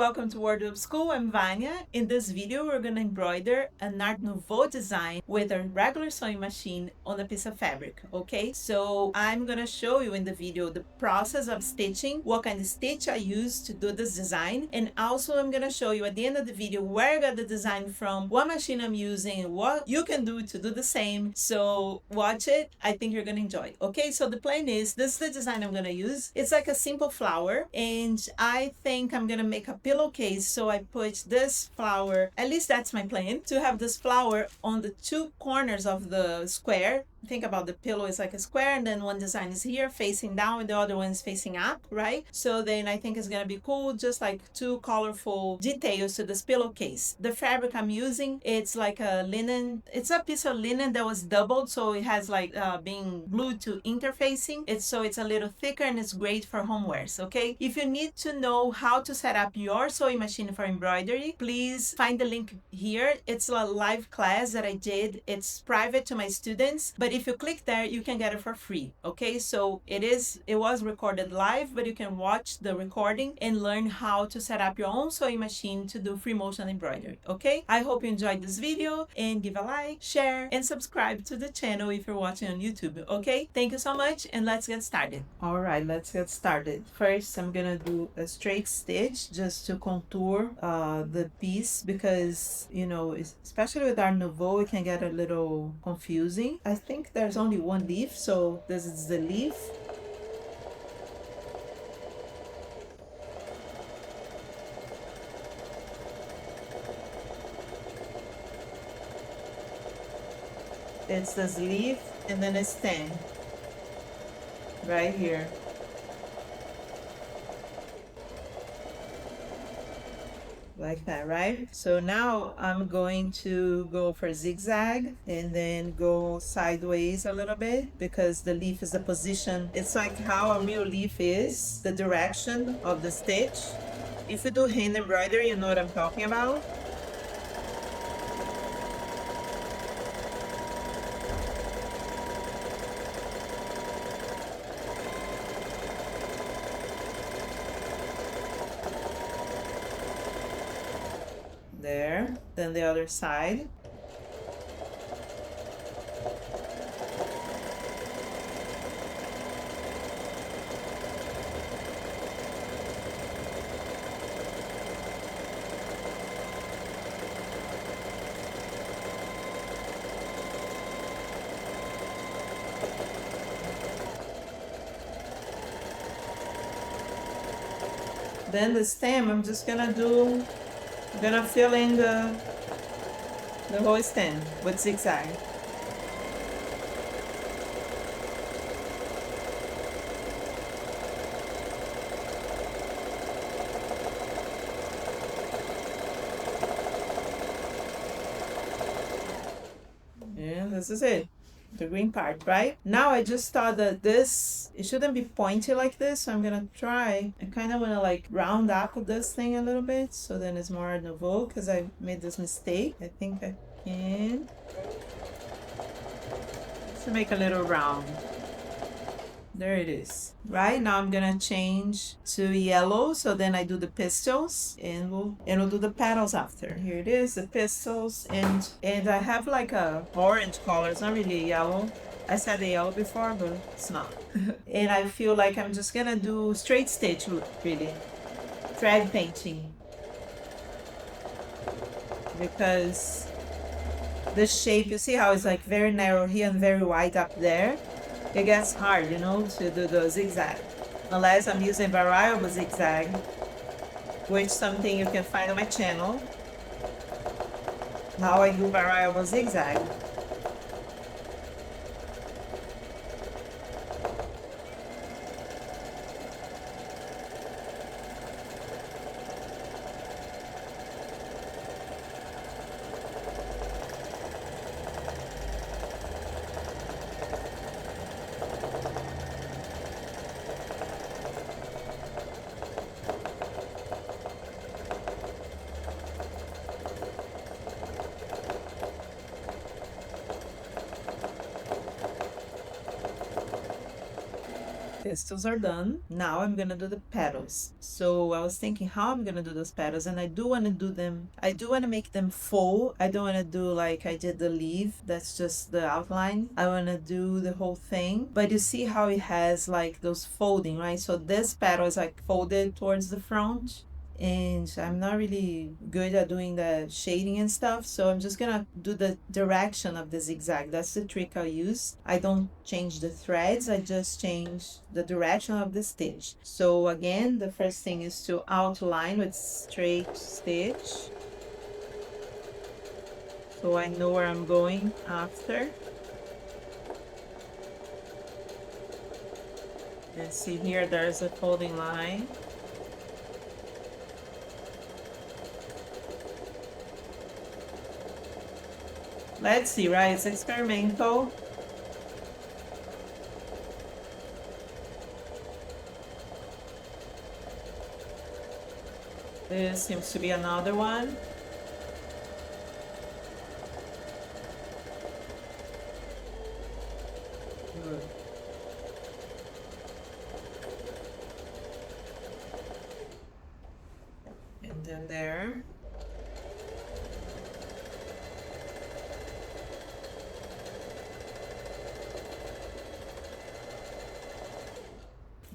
Welcome to Word Up School. I'm Vanya. In this video, we're going to embroider an Art Nouveau design with a regular sewing machine on a piece of fabric, okay? So I'm going to show you in the video the process of stitching, what kind of stitch I use to do this design, and also I'm going to show you at the end of the video where I got the design from, what machine I'm using, what you can do to do the same. So watch it. I think you're going to enjoy it, okay? So the plan is, this is the design I'm going to use. It's like a simple flower, and I think I'm going to make a pillowcase. So I put this flower, at least that's my plan, to have this flower on the two corners of the square. Think about the pillow is like a square, and then one design is here facing down and the other one is facing up, right? So then I think it's gonna be cool, just like two colorful details to this pillowcase. The fabric I'm using, it's like a linen, it's a piece of linen that was doubled, so it has like being glued to interfacing. It's a little thicker and it's great for homewares, okay? If you need to know how to set up your sewing machine for embroidery, please find the link here. It's a live class that I did. It's private to my students, but if you click there, you can get it for free, okay? So it was recorded live, but you can watch the recording and learn how to set up your own sewing machine to do free motion embroidery, okay? I hope you enjoyed this video, and give a like, share, and subscribe to the channel if you're watching on YouTube, okay? Thank you so much, and let's get started. All right, let's get started. First, I'm gonna do a straight stitch just to contour the piece, because, you know, especially with Art Nouveau, it can get a little confusing. I think there's only one leaf, so this is the leaf. It's this leaf and then a stem right here. Like that, right? So now I'm going to go for zigzag and then go sideways a little bit, because the leaf is the position. It's like how a real leaf is, the direction of the stitch. If you do hand embroidery, you know what I'm talking about. There, then the other side. Then the stem, I'm gonna fill in the whole stem with zigzag. And this is it, the green part, right? Now I just thought that it shouldn't be pointy like this, so I'm gonna try. I kind of want to like round up this thing a little bit, so then it's more Art Nouveau, because I made this mistake. I think I can. To make a little round. There it is. Right now I'm gonna change to yellow, so then I do the pistils, and we'll do the petals after. Here it is, the pistils, and I have like a orange color. It's not really yellow. I said the yellow before, but it's not. And I feel like I'm just gonna do straight stitch, really, thread painting, because the shape, you see how it's like very narrow here and very wide up there. It gets hard, you know, to do the zigzag, unless I'm using variable zigzag, which is something you can find on my channel, how I do variable zigzag. pistils are done. Now I'm gonna do the petals. So I was thinking how I'm gonna do those petals, and I do want to do them. I do want to make them full. I don't want to do like I did the leaf. That's just the outline. I want to do the whole thing. But you see how it has like those folding, right? So this petal is like folded towards the front, and I'm not really good at doing the shading and stuff, so I'm just gonna do the direction of the zigzag. That's the trick I'll use. I don't change the threads, I just change the direction of the stitch. So again, the first thing is to outline with straight stitch, so I know where I'm going after. And see here, there's a folding line. Let's see, right? It's experimental. This seems to be another one. Good. And then there.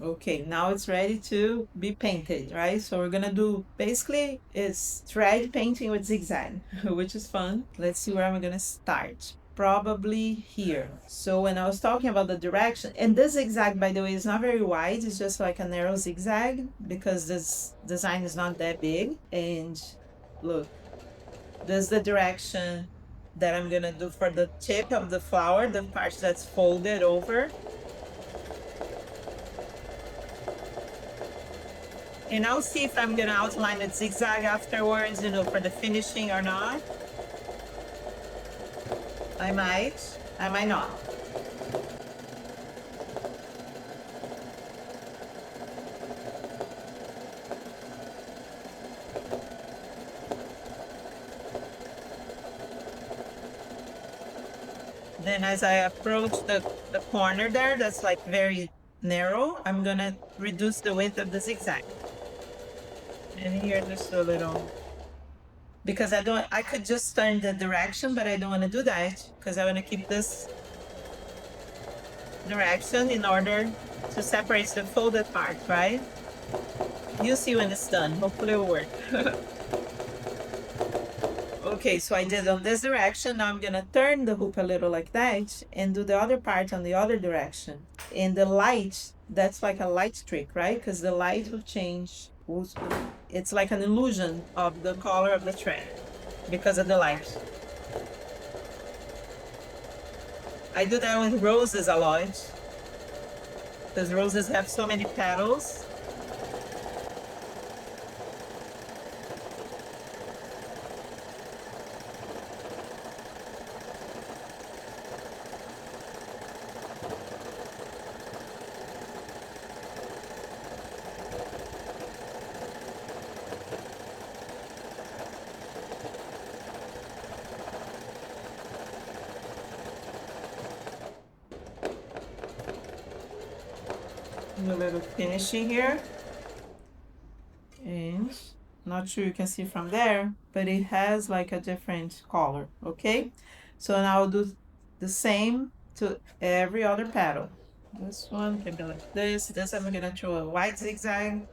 Okay, now it's ready to be painted, right? So we're gonna do, basically, it's thread painting with zigzag, which is fun. Let's see where I'm gonna start. Probably here. So when I was talking about the direction, and this zigzag, by the way, is not very wide, it's just like a narrow zigzag because this design is not that big. And look, this is the direction that I'm gonna do for the tip of the flower, the part that's folded over. And I'll see if I'm gonna outline the zigzag afterwards, you know, for the finishing or not. I might not. Then as I approach the corner there, that's like very narrow, I'm gonna reduce the width of the zigzag. And here just a little, because I could just turn the direction, but I don't want to do that because I want to keep this direction in order to separate the folded part, right? You'll see when it's done. Hopefully it will work. Okay, so I did on this direction. Now I'm gonna turn the hoop a little like that and do the other part on the other direction. And the light, that's like a light trick, right? Because the light will change. It's like an illusion of the color of the thread because of the light. I do that with roses a lot because roses have so many petals. A little finishing here, and not sure you can see from there, but it has like a different color. Okay, so now I'll do the same to every other petal. This one can be like this I'm gonna throw a white zigzag.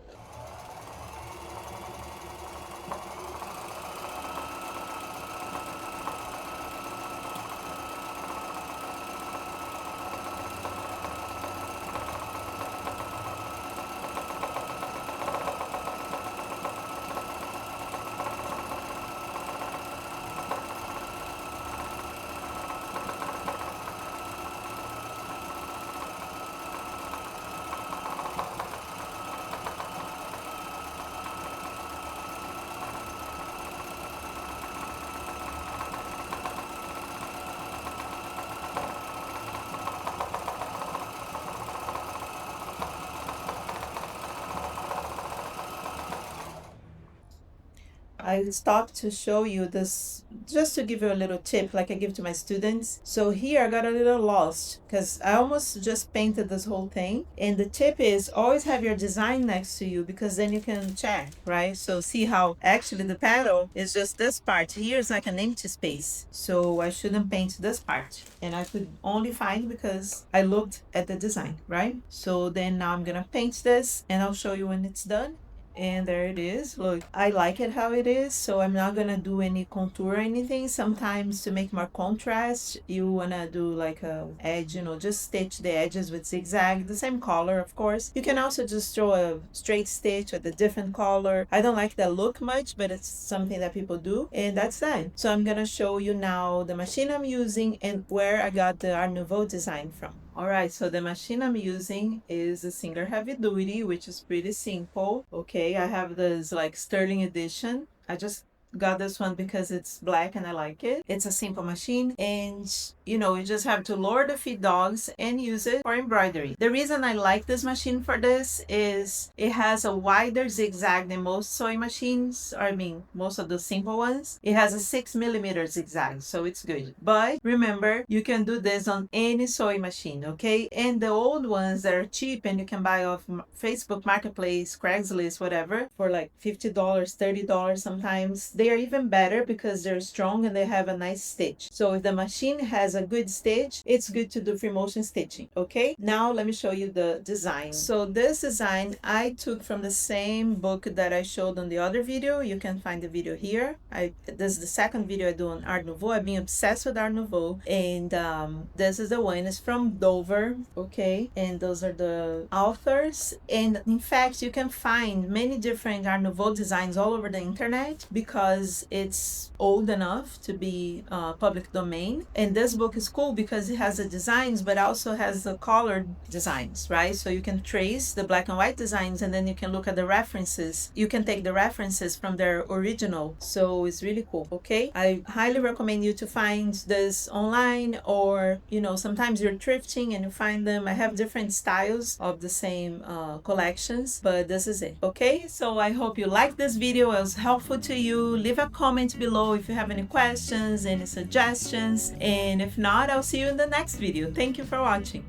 I stopped to show you this just to give you a little tip like I give to my students. So here I got a little lost because I almost just painted this whole thing. And the tip is always have your design next to you because then you can check, right? So see how actually the petal is just this part. Here's like an empty space. So I shouldn't paint this part. And I could only find because I looked at the design, right? So then now I'm gonna paint this and I'll show you when it's done. And there it is. Look, I like it how it is, so I'm not gonna do any contour or anything. Sometimes to make more contrast, you wanna do like a edge, just stitch the edges with zigzag, the same color, of course. You can also just throw a straight stitch with a different color. I don't like that look much, but it's something that people do, and that's that. So I'm gonna show you now the machine I'm using and where I got the Art Nouveau design from. All right, so the machine I'm using is a Singer Heavy Duty, which is pretty simple. Okay, I have this like sterling edition. I just got this one because it's black and I like it. It's a simple machine and you just have to lower the feed dogs and use it for embroidery. The reason I like this machine for this is it has a wider zigzag than most sewing machines, or I mean most of the simple ones. It has a 6mm zigzag, so it's good. But remember, you can do this on any sewing machine, okay? And the old ones that are cheap and you can buy off Facebook Marketplace, Craigslist, whatever, for like $50, $30 sometimes, they are even better because they're strong and they have a nice stitch. So if the machine has a good stitch, it's good to do free motion stitching. Okay, now let me show you the design. So this design I took from the same book that I showed on the other video. You can find the video here. This is the second video I do on Art Nouveau. I've been obsessed with Art Nouveau, and this is the one. It's from Dover. Okay, and those are the authors. And in fact, you can find many different Art Nouveau designs all over the internet because it's old enough to be public domain. And this book is cool because it has the designs but also has the colored designs, right? So you can trace the black and white designs and then you can look at the references. You can take the references from their original. So it's really cool, okay? I highly recommend you to find this online, or sometimes you're thrifting and you find them. I have different styles of the same collections, but this is it, okay? So I hope you liked this video. It was helpful to you. Leave a comment below if you have any questions, any suggestions, and if not, I'll see you in the next video. Thank you for watching.